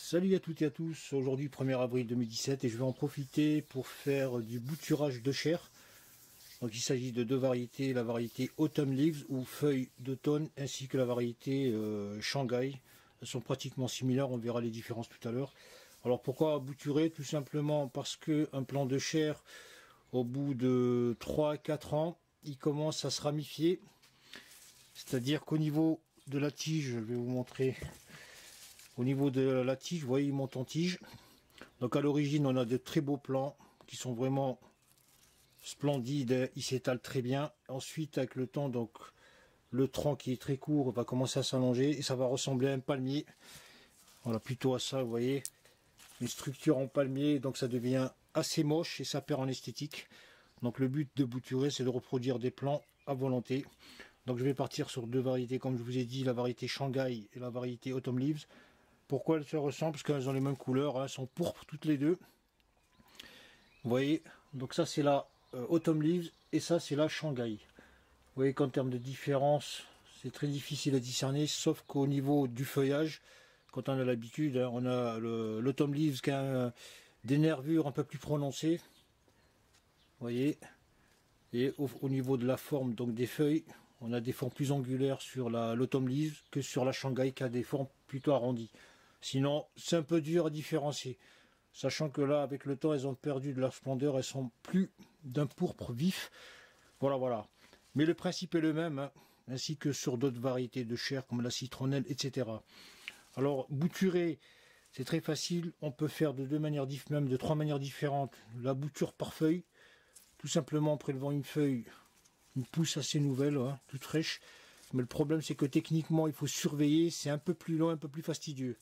Salut à toutes et à tous, aujourd'hui 1er avril 2017 et je vais en profiter pour faire du bouturage de chair. Donc il s'agit de deux variétés, la variété Autumn Leaves ou feuilles d'automne ainsi que la variété Shanghai. Elles sont pratiquement similaires, on verra les différences tout à l'heure. Alors pourquoi bouturer? Tout simplement parce que un plant de chair au bout de 3 à 4 ans, il commence à se ramifier. C'est-à-dire qu'au niveau de la tige, je vais vous montrer. Au niveau de la tige, vous voyez, il monte en tige. Donc à l'origine, on a de très beaux plants qui sont vraiment splendides. Ils s'étalent très bien. Ensuite, avec le temps, donc le tronc qui est très court va commencer à s'allonger et ça va ressembler à un palmier. Voilà, plutôt à ça, vous voyez, une structure en palmier. Donc ça devient assez moche et ça perd en esthétique. Donc le but de bouturer, c'est de reproduire des plants à volonté. Donc je vais partir sur deux variétés, comme je vous ai dit, la variété Shanghai et la variété Autumn Leaves. Pourquoi elles se ressemblent? Parce qu'elles ont les mêmes couleurs, elles sont pourpres toutes les deux. Vous voyez, donc ça c'est la Autumn Leaves et ça c'est la Shanghai. Vous voyez qu'en termes de différence, c'est très difficile à discerner, sauf qu'au niveau du feuillage, quand on a l'habitude, on a l'Autumn Leaves qui a des nervures un peu plus prononcées. Vous voyez, et au niveau de la forme donc des feuilles, on a des formes plus angulaires sur l'Autumn Leaves que sur la Shanghai qui a des formes plutôt arrondies. Sinon, c'est un peu dur à différencier. Sachant que là, avec le temps, elles ont perdu de leur splendeur. Elles sont plus d'un pourpre vif. Voilà. Mais le principe est le même, hein, ainsi que sur d'autres variétés de chair, comme la citronnelle, etc. Alors, bouturer, c'est très facile. On peut faire de deux manières différentes, même de trois manières différentes. La bouture par feuille, tout simplement en prélevant une feuille, une pousse assez nouvelle, hein, toute fraîche. Mais le problème, c'est que techniquement, il faut surveiller. C'est un peu plus long, un peu plus fastidieux.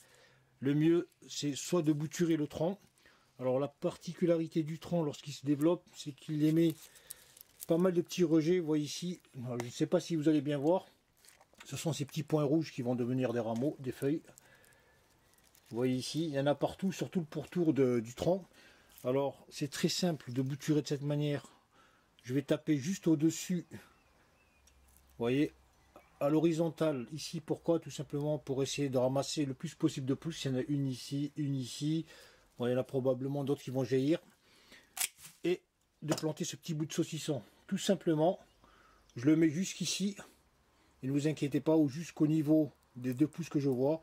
Le mieux, c'est soit de bouturer le tronc. Alors la particularité du tronc lorsqu'il se développe, c'est qu'il émet pas mal de petits rejets. Vous voyez ici, alors, je ne sais pas si vous allez bien voir, ce sont ces petits points rouges qui vont devenir des rameaux, des feuilles. Vous voyez ici, il y en a partout, surtout le pourtour du tronc. Alors c'est très simple de bouturer de cette manière. Je vais taper juste au-dessus, vous voyez, à l'horizontale ici. Pourquoi? Tout simplement pour essayer de ramasser le plus possible de pousses. Il y en a une ici, une ici. Bon, il y en a probablement d'autres qui vont jaillir. Et de planter ce petit bout de saucisson. Tout simplement, je le mets jusqu'ici. Et ne vous inquiétez pas, ou jusqu'au niveau des deux pouces que je vois.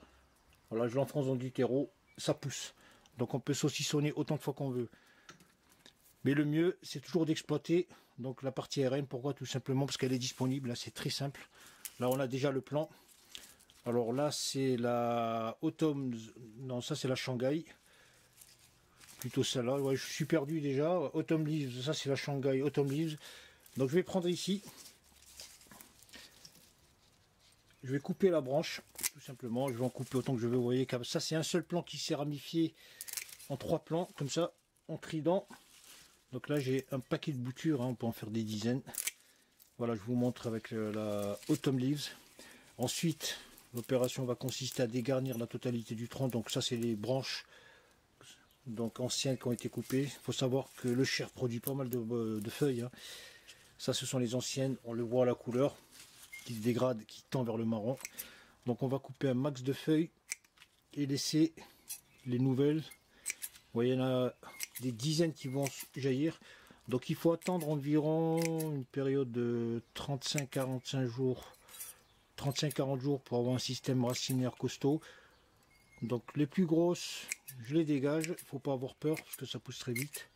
Voilà, je l'enfonce dans du terreau, ça pousse. Donc on peut saucissonner autant de fois qu'on veut. Mais le mieux, c'est toujours d'exploiter donc la partie RN. Pourquoi? Tout simplement parce qu'elle est disponible. Là, c'est très simple. Là, on a déjà le plan. Alors là, c'est la Autumn. Non, ça, c'est la Shanghai. Plutôt celle-là. Ouais, je suis perdu déjà. Autumn Leaves, ça, c'est la Shanghai Autumn Leaves. Donc, je vais prendre ici. Je vais couper la branche, tout simplement. Je vais en couper autant que je veux. Vous voyez, ça, c'est un seul plan qui s'est ramifié en 3 plans, comme ça, en trident. Donc là, j'ai un paquet de boutures. Hein, on peut en faire des dizaines. Voilà, je vous montre avec la Autumn Leaves. Ensuite, l'opération va consister à dégarnir la totalité du tronc. Donc ça, c'est les branches donc anciennes qui ont été coupées. Il faut savoir que le chair produit pas mal de feuilles. Hein. Ça, ce sont les anciennes. On le voit à la couleur qui se dégrade, qui tend vers le marron. Donc on va couper un max de feuilles et laisser les nouvelles. Vous voyez, il y en a des dizaines qui vont jaillir. Donc il faut attendre environ une période de 35-45 jours. 35-40 jours pour avoir un système racinaire costaud. Donc les plus grosses, je les dégage. Il ne faut pas avoir peur parce que ça pousse très vite.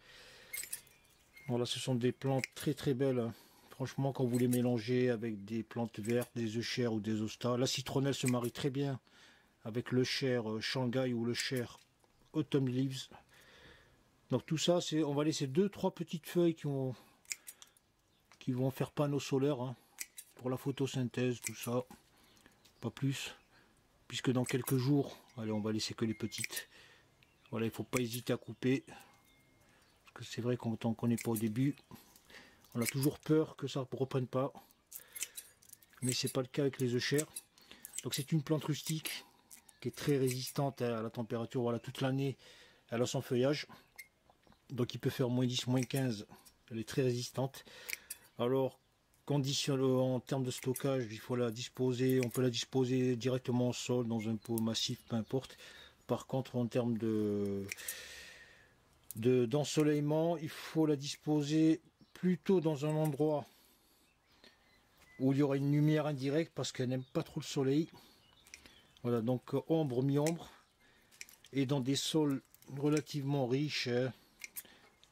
Voilà, ce sont des plantes très belles. Franchement, quand vous les mélangez avec des plantes vertes, des œufs ou des hostas, la citronnelle se marie très bien avec le chair Shanghai ou le chair Autumn Leaves. Donc tout ça, on va laisser 2-3 petites feuilles qui vont faire panneau solaire, hein, pour la photosynthèse, tout ça. Pas plus. Puisque dans quelques jours, allez, on va laisser que les petites. Voilà, il ne faut pas hésiter à couper. Parce que c'est vrai qu'en tant qu'on n'est pas au début, on a toujours peur que ça ne reprenne pas. Mais c'est pas le cas avec les œufs. Donc c'est une plante rustique qui est très résistante à la température. Voilà, toute l'année, elle a son feuillage. Donc il peut faire moins 10, moins 15. Elle est très résistante. Alors, en termes de stockage, il faut la disposer. On peut la disposer directement au sol, dans un pot massif, peu importe. Par contre, en termes d'ensoleillement, il faut la disposer plutôt dans un endroit où il y aura une lumière indirecte parce qu'elle n'aime pas trop le soleil. Voilà, donc ombre, mi-ombre, et dans des sols relativement riches,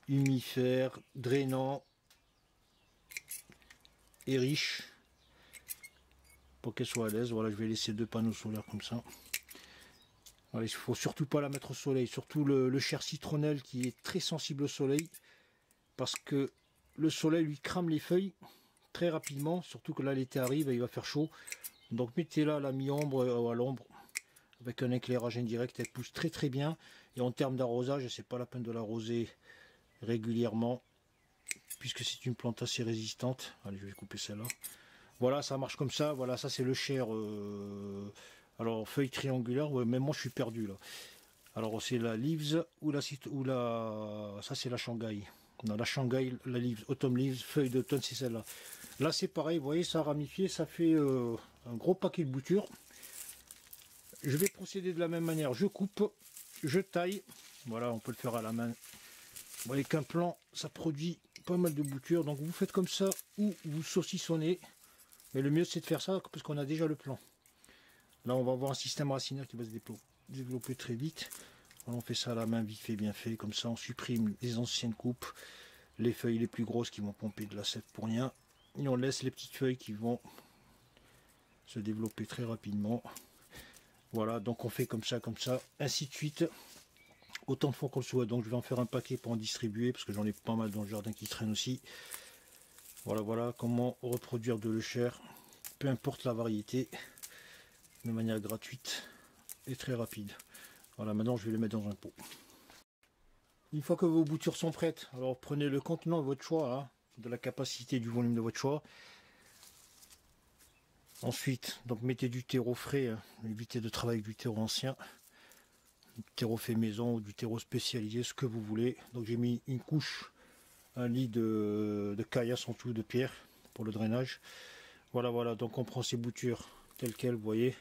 humifères, drainants et riches, pour qu'elle soit à l'aise. Voilà, je vais laisser 2 panneaux solaires comme ça. Voilà, il ne faut surtout pas la mettre au soleil, surtout le chair citronnelle qui est très sensible au soleil, parce que le soleil lui crame les feuilles très rapidement, surtout que là l'été arrive et il va faire chaud. Donc mettez-la à la mi-ombre ou à l'ombre, avec un éclairage indirect, elle pousse très très bien. Et en termes d'arrosage, c'est pas la peine de l'arroser régulièrement, puisque c'est une plante assez résistante. Allez, je vais couper celle-là. Voilà, ça marche comme ça. Voilà, ça c'est le chair. Alors, feuille triangulaire, ouais, même moi je suis perdu là. Alors, c'est la Leaves ou la. Ça c'est la Shanghai. Non, la Shanghai, la Leaves, Autumn Leaves, feuille d'automne, c'est celle-là. Là, c'est pareil, vous voyez, ça a ramifié, ça fait un gros paquet de boutures. Je vais procéder de la même manière. Je coupe, je taille. Voilà, on peut le faire à la main. Vous voyez qu'un plan, ça produit pas mal de boutures. Donc, vous faites comme ça ou vous saucissonnez. Mais le mieux, c'est de faire ça parce qu'on a déjà le plan. Là, on va avoir un système racinaire qui va se développer très vite. On fait ça à la main, vite fait, bien fait. Comme ça, on supprime les anciennes coupes, les feuilles les plus grosses qui vont pomper de la sève pour rien. Et on laisse les petites feuilles qui vont se développer très rapidement. Voilà, donc on fait comme ça, ainsi de suite. Autant de fois qu'on le souhaite. Donc je vais en faire un paquet pour en distribuer, parce que j'en ai pas mal dans le jardin qui traînent aussi. Voilà comment reproduire de l'Euchère, peu importe la variété, de manière gratuite et très rapide. Voilà, maintenant je vais les mettre dans un pot. Une fois que vos boutures sont prêtes, alors prenez le contenant de votre choix, hein, de la capacité du volume de votre choix. Ensuite, donc mettez du terreau frais, hein, évitez de travailler avec du terreau ancien, du terreau fait maison ou du terreau spécialisé, ce que vous voulez. Donc j'ai mis une couche, un lit de caillasse en tout, de pierre pour le drainage. Voilà, donc on prend ces boutures telles quelles, vous voyez.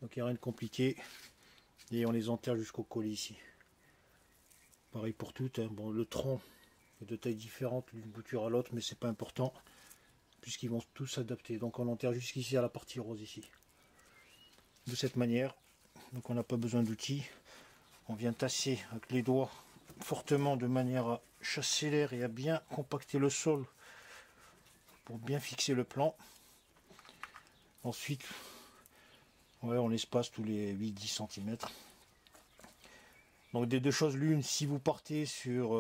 Donc il n'y a rien de compliqué. Et on les enterre jusqu'au collet ici. Pareil pour toutes, hein. Bon, le tronc est de taille différente d'une bouture à l'autre, mais c'est pas important, puisqu'ils vont tous s'adapter. Donc on enterre jusqu'ici à la partie rose ici. De cette manière, donc on n'a pas besoin d'outils. On vient tasser avec les doigts fortement de manière à chasser l'air et à bien compacter le sol pour bien fixer le plan. Ensuite, ouais, on espace tous les 8-10 cm. Donc des deux choses l'une, si vous partez sur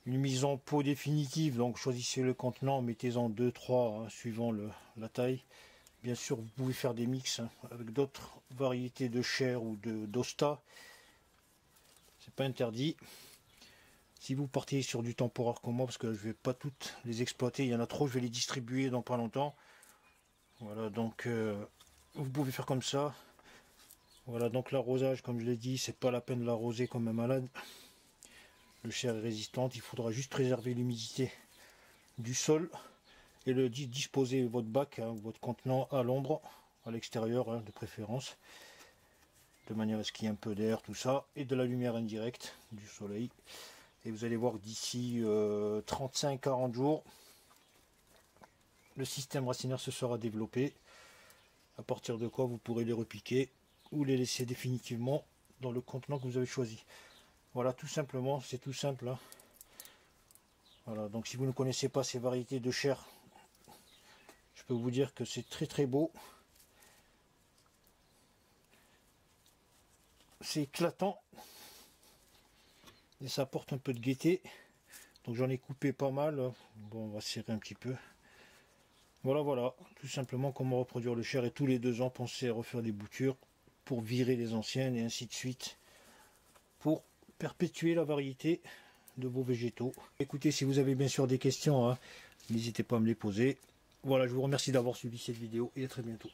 une mise en pot définitive, donc choisissez le contenant, mettez-en 2-3 hein, suivant la taille. Bien sûr, vous pouvez faire des mix hein, avec d'autres variétés de chair ou d'osta. C'est pas interdit. Si vous partez sur du temporaire comme moi, parce que je vais pas toutes les exploiter, il y en a trop, je vais les distribuer dans pas longtemps. Voilà, donc vous pouvez faire comme ça. Voilà, donc l'arrosage, comme je l'ai dit, c'est pas la peine de l'arroser comme un malade. Le chair est résistante, il faudra juste préserver l'humidité du sol et disposer votre bac, hein, votre contenant à l'ombre, à l'extérieur hein, de préférence, de manière à ce qu'il y ait un peu d'air, tout ça, et de la lumière indirecte du soleil. Et vous allez voir que d'ici 35-40 jours, le système racinaire se sera développé, à partir de quoi vous pourrez les repiquer ou les laisser définitivement dans le contenant que vous avez choisi. Voilà, tout simplement, c'est tout simple. Hein. Voilà, donc si vous ne connaissez pas ces variétés de chair, je peux vous dire que c'est très très beau. C'est éclatant. Et ça apporte un peu de gaieté. Donc j'en ai coupé pas mal. Bon, on va serrer un petit peu. Voilà, tout simplement comment reproduire le chair. Et tous les 2 ans, pensez à refaire des boutures pour virer les anciennes et ainsi de suite. Pour perpétuer la variété de vos végétaux. Écoutez, si vous avez bien sûr des questions, hein, n'hésitez pas à me les poser. Voilà, je vous remercie d'avoir suivi cette vidéo et à très bientôt.